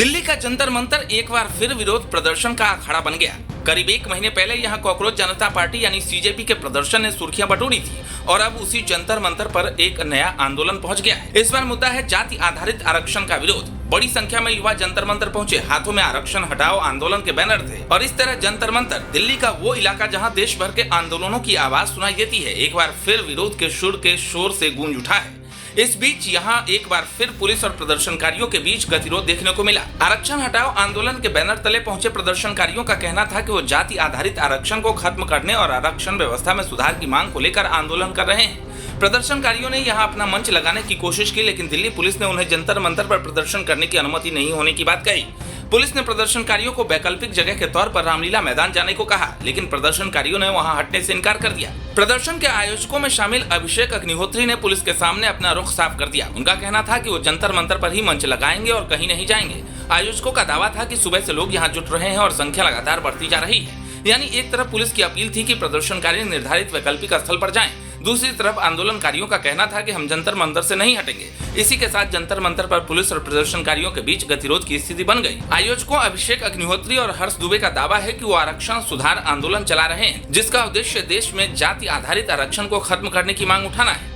दिल्ली का जंतर मंतर एक बार फिर विरोध प्रदर्शन का अखाड़ा बन गया। करीब एक महीने पहले यहां कॉकरोच जनता पार्टी यानी सीजेपी के प्रदर्शन ने सुर्खियां बटोरी थी और अब उसी जंतर मंतर पर एक नया आंदोलन पहुंच गया है। इस बार मुद्दा है जाति आधारित आरक्षण का विरोध। बड़ी संख्या में युवा जंतर मंतर पहुंचे, हाथों में आरक्षण हटाओ आंदोलन के बैनर थे। और इस तरह जंतर मंतर दिल्ली का वो इलाका जहां देश भर के आंदोलनों की आवाज सुनाई देती है, एक बार फिर विरोध के सुर के शोर से गूंज उठा है। इस बीच यहां एक बार फिर पुलिस और प्रदर्शनकारियों के बीच गतिरोध देखने को मिला। आरक्षण हटाओ आंदोलन के बैनर तले पहुंचे प्रदर्शनकारियों का कहना था कि वो जाति आधारित आरक्षण को खत्म करने और आरक्षण व्यवस्था में सुधार की मांग को लेकर आंदोलन कर रहे हैं। प्रदर्शनकारियों ने यहां अपना मंच लगाने की कोशिश की, लेकिन दिल्ली पुलिस ने उन्हें जंतर मंतर पर प्रदर्शन करने की अनुमति नहीं होने की बात कही। पुलिस ने प्रदर्शनकारियों को वैकल्पिक जगह के तौर पर रामलीला मैदान जाने को कहा, लेकिन प्रदर्शनकारियों ने वहां हटने से इनकार कर दिया। प्रदर्शन के आयोजकों में शामिल अभिषेक अग्निहोत्री ने पुलिस के सामने अपना रुख साफ कर दिया। उनका कहना था कि वो जंतर मंतर पर ही मंच लगाएंगे और कहीं नहीं जाएंगे। आयोजकों का दावा था कि सुबह से लोग यहाँ जुट रहे हैं और संख्या लगातार बढ़ती जा रही है। यानी एक तरफ पुलिस की अपील थी कि प्रदर्शनकारी निर्धारित वैकल्पिक स्थल पर जाएं, दूसरी तरफ आंदोलनकारियों का कहना था कि हम जंतर मंतर से नहीं हटेंगे। इसी के साथ जंतर मंतर पर पुलिस और प्रदर्शनकारियों के बीच गतिरोध की स्थिति बन गई। आयोजकों अभिषेक अग्निहोत्री और हर्ष दुबे का दावा है कि वो आरक्षण सुधार आंदोलन चला रहे हैं, जिसका उद्देश्य देश में जाति आधारित आरक्षण को खत्म करने की मांग उठाना है।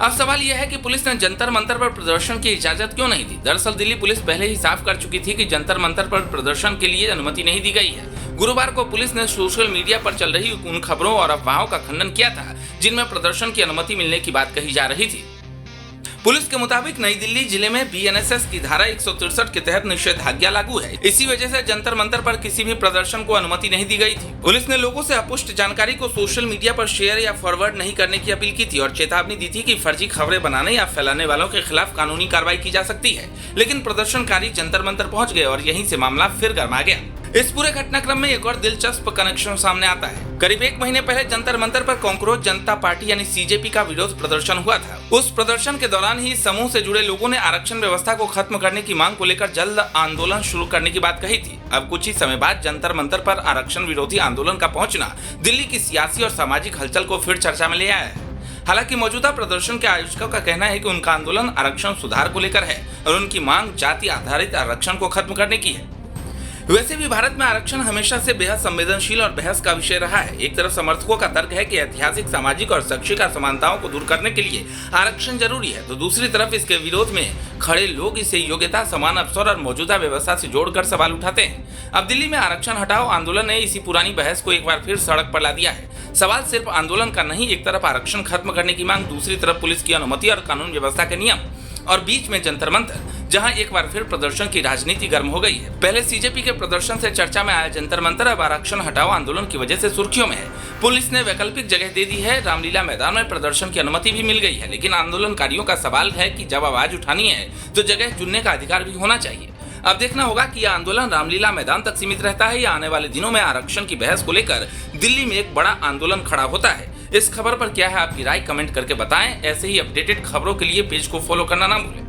अब सवाल यह है कि पुलिस ने जंतर मंतर पर प्रदर्शन की इजाजत क्यों नहीं दी। दरअसल दिल्ली पुलिस पहले ही साफ कर चुकी थी कि जंतर मंतर पर प्रदर्शन के लिए अनुमति नहीं दी गई है। गुरुवार को पुलिस ने सोशल मीडिया पर चल रही उन खबरों और अफवाहों का खंडन किया था जिनमें प्रदर्शन की अनुमति मिलने की बात कही जा रही थी। पुलिस के मुताबिक नई दिल्ली जिले में बीएनएसएस की धारा 163 के तहत निषेधाज्ञा लागू है। इसी वजह से जंतर मंतर पर किसी भी प्रदर्शन को अनुमति नहीं दी गई थी। पुलिस ने लोगों से अपुष्ट जानकारी को सोशल मीडिया पर शेयर या फॉरवर्ड नहीं करने की अपील की थी और चेतावनी दी थी कि फर्जी खबरें बनाने या फैलाने वालों के खिलाफ कानूनी कार्रवाई की जा सकती है। लेकिन प्रदर्शनकारी जंतर मंतर पहुंच गए और यहीं से मामला फिर गर्मा गया। इस पूरे घटनाक्रम में एक और दिलचस्प कनेक्शन सामने आता है। करीब एक महीने पहले जंतर मंतर पर कॉकरोच जनता पार्टी यानी सीजेपी का विरोध प्रदर्शन हुआ था। उस प्रदर्शन के दौरान ही समूह से जुड़े लोगों ने आरक्षण व्यवस्था को खत्म करने की मांग को लेकर जल्द आंदोलन शुरू करने की बात कही थी। अब कुछ ही समय बाद जंतर मंतर पर आरक्षण विरोधी आंदोलन का पहुंचना दिल्ली की सियासी और सामाजिक हलचल को फिर चर्चा में ले आया है। हालांकि मौजूदा प्रदर्शन के आयोजकों का कहना है कि उनका आंदोलन आरक्षण सुधार को लेकर है और उनकी मांग जाति आधारित आरक्षण को खत्म करने की है। वैसे भी भारत में आरक्षण हमेशा से बेहद संवेदनशील और बहस का विषय रहा है। एक तरफ समर्थकों का तर्क है कि ऐतिहासिक, सामाजिक और शैक्षिक असमानताओं को दूर करने के लिए आरक्षण जरूरी है, तो दूसरी तरफ इसके विरोध में खड़े लोग इसे योग्यता, समान अवसर और मौजूदा व्यवस्था से जोड़कर सवाल उठाते हैं। अब दिल्ली में आरक्षण हटाओ आंदोलन ने इसी पुरानी बहस को एक बार फिर सड़क पर ला दिया है। सवाल सिर्फ आंदोलन का नहीं, एक तरफ आरक्षण खत्म करने की मांग, दूसरी तरफ पुलिस की अनुमति और कानून व्यवस्था के नियम, और बीच में जंतर मंतर, जहां एक बार फिर प्रदर्शन की राजनीति गर्म हो गई है। पहले सीजेपी के प्रदर्शन से चर्चा में आया जंतर मंतर अब आरक्षण हटाओ आंदोलन की वजह से सुर्खियों में है। पुलिस ने वैकल्पिक जगह दे दी है, रामलीला मैदान में प्रदर्शन की अनुमति भी मिल गई है, लेकिन आंदोलनकारियों का सवाल है कि जब आवाज उठानी है तो जगह चुनने का अधिकार भी होना चाहिए। अब देखना होगा कि यह आंदोलन रामलीला मैदान तक सीमित रहता है या आने वाले दिनों में आरक्षण की बहस को लेकर दिल्ली में एक बड़ा आंदोलन खड़ा होता है। इस खबर पर क्या है आपकी राय, कमेंट करके बताएं। ऐसे ही अपडेटेड खबरों के लिए पेज को फॉलो करना ना भूलें।